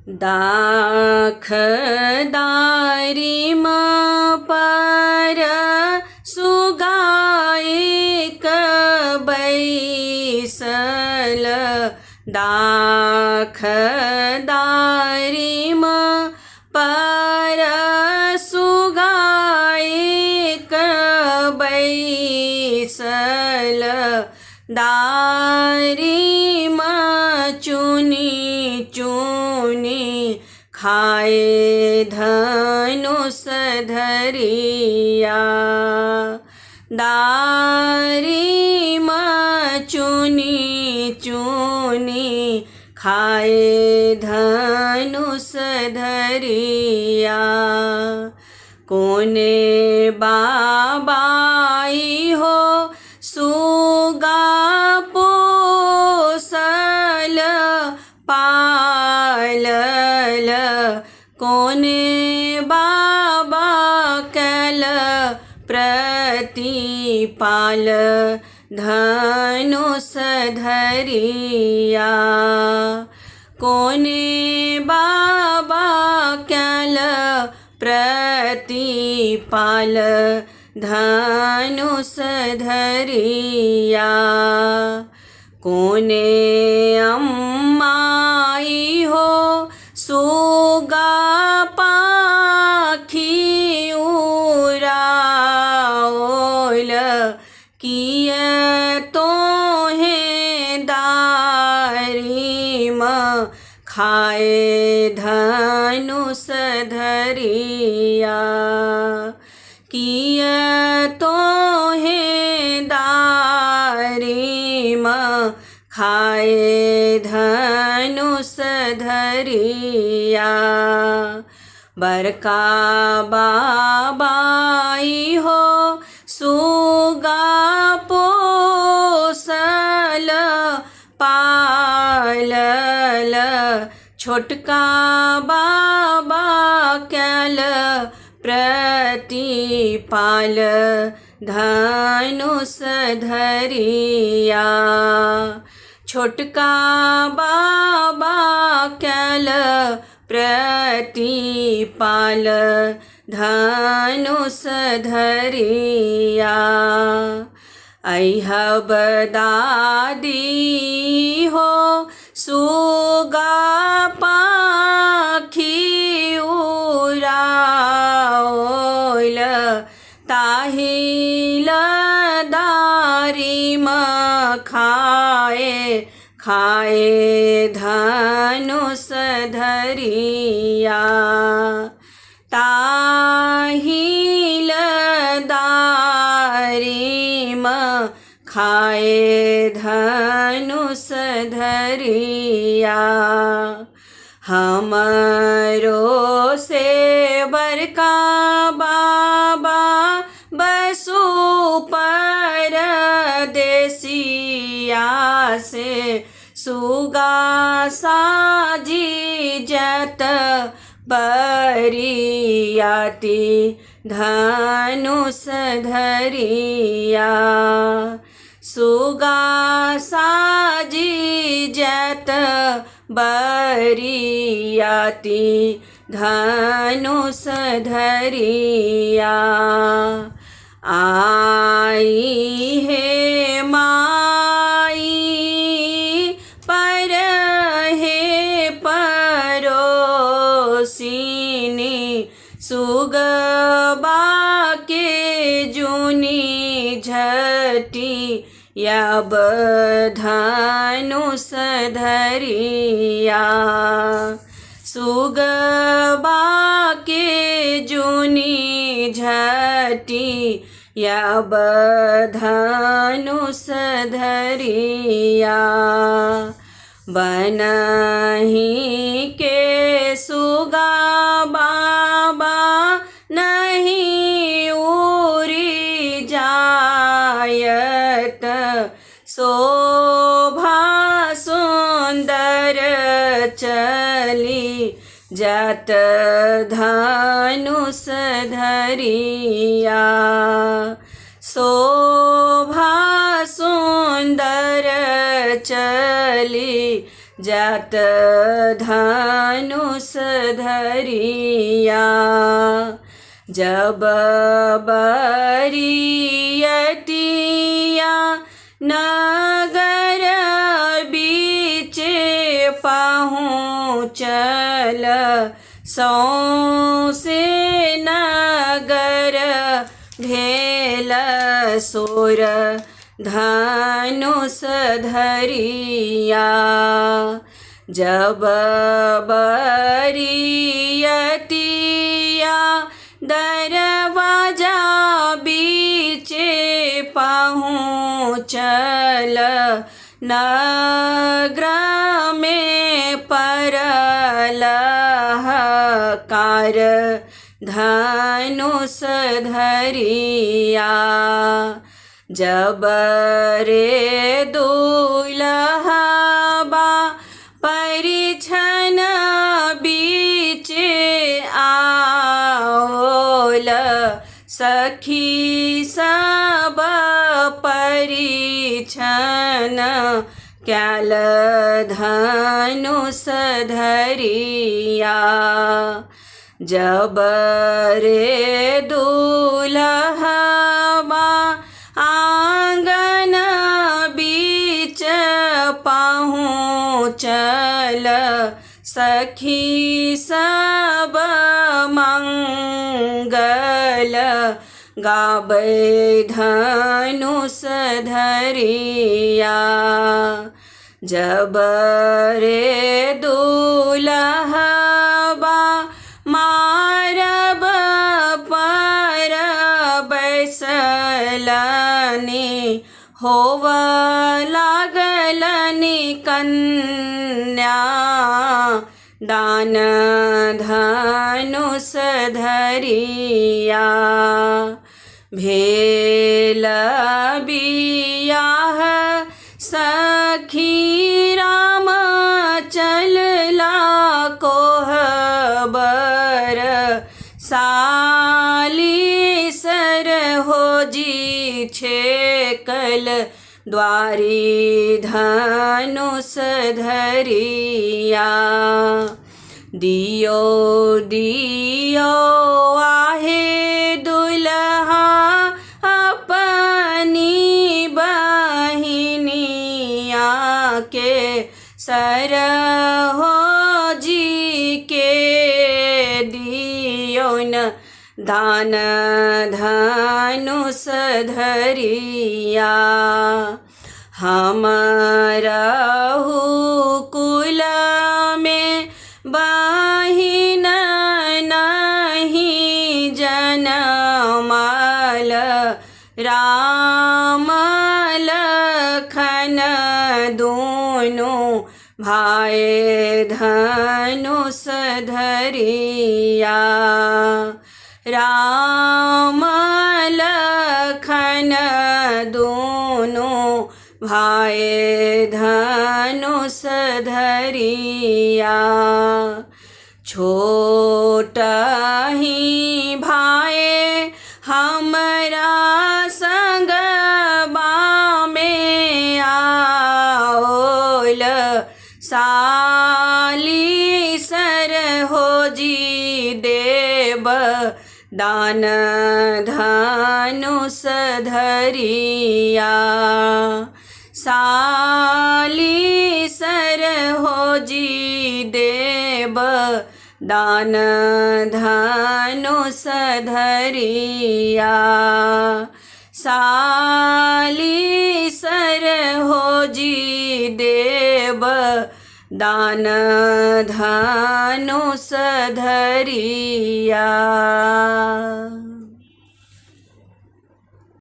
दाखदारी पर सुगाए बैसल दाखदारी पर सुगाए बैसल दारी चुनी चुनी खाए धनुष धरिया दारी चुनी चुनी खाए धनुष धरिया कोने बाबाई हो सुगा पोसल पालल कोने बाबा कल प्रतिपाल धनुष धरिया कोने बाबा कल प्रतिपाल धनुष धरिया कोने अम्माई हो सुगा पाखी उड़ाओल किय तोहे दारी खाए धनुष धरिया किय तोहे दारी खाए धनुष धरिया बरका बाबाई हो सुगा पोसल पालल छोटका बाबा कल प्रतिपाल धनुष धरिया छोटका बाबा कल प्रतिपाल धनुष धरिया अहब दादी हो सुगा पाखी उड़ाओल ताहिल दारी खाए खाए धनुष धरिया ताहिल दारी खाए धनुष धरिया हमरो से बरका बाबा बसु परदेसिया से सुगा साजी जत बरियाती धनुष धरिया सुगा साजी जत बरियाती धनुष धरिया आई है माई पर है परोसिनी सुगबा के जूनी झटी यब धनुष धरिया सुगबा के जूनी झटी यब धनुष धरिया बनहि के सुगा बाबा नहीं उड़ी जायत शोभा सुंदर चली जात धनुष धरिया शोभा सुंदर चली जात धनुष धरिया। जब बरियतिया नगर बीचे पहुँचल, सौंसे नगर भेल सोर धनुष धरिया। जब बरियतिया दरवाजा बीचे पहुँचल, नगर में परल हाहाकार धनुष धरिया। जब रे दुल्हा बा परिछन बीचे आओल, सखी सब परिछन क्याल धनुष धरिया। जब रे दुल्हा बा आंगन बीच पहुँचल, सखी सब मंगल गाबै धनुष धरिया। जब रे दुल्हा बा मारब पर बैसलनि, होव लागलनि कन्या दान धनुष धरिया। भेल बियाह सखी राम चलला कोहबर, साली सर होजी छेकल द्वारी धनुष धरिया। दियो दियो आहे दुल्हा अपनी बहिनिया के, सर होजी के दियोन दान धनुष धरिया। हमरहु कुल में बहिन नहीं जनमल, राम लखन दोनों भाई धनुष धरिया। राम लखन दोनों भाई धनुष धरिया। छोटा ही भाई हमरा संग में आओल, साली सर होजी देव दान धनुष धरिया। साली सर होजी देव दान धनुष धरिया। साली सर होजी देव दान धनुष धरिया।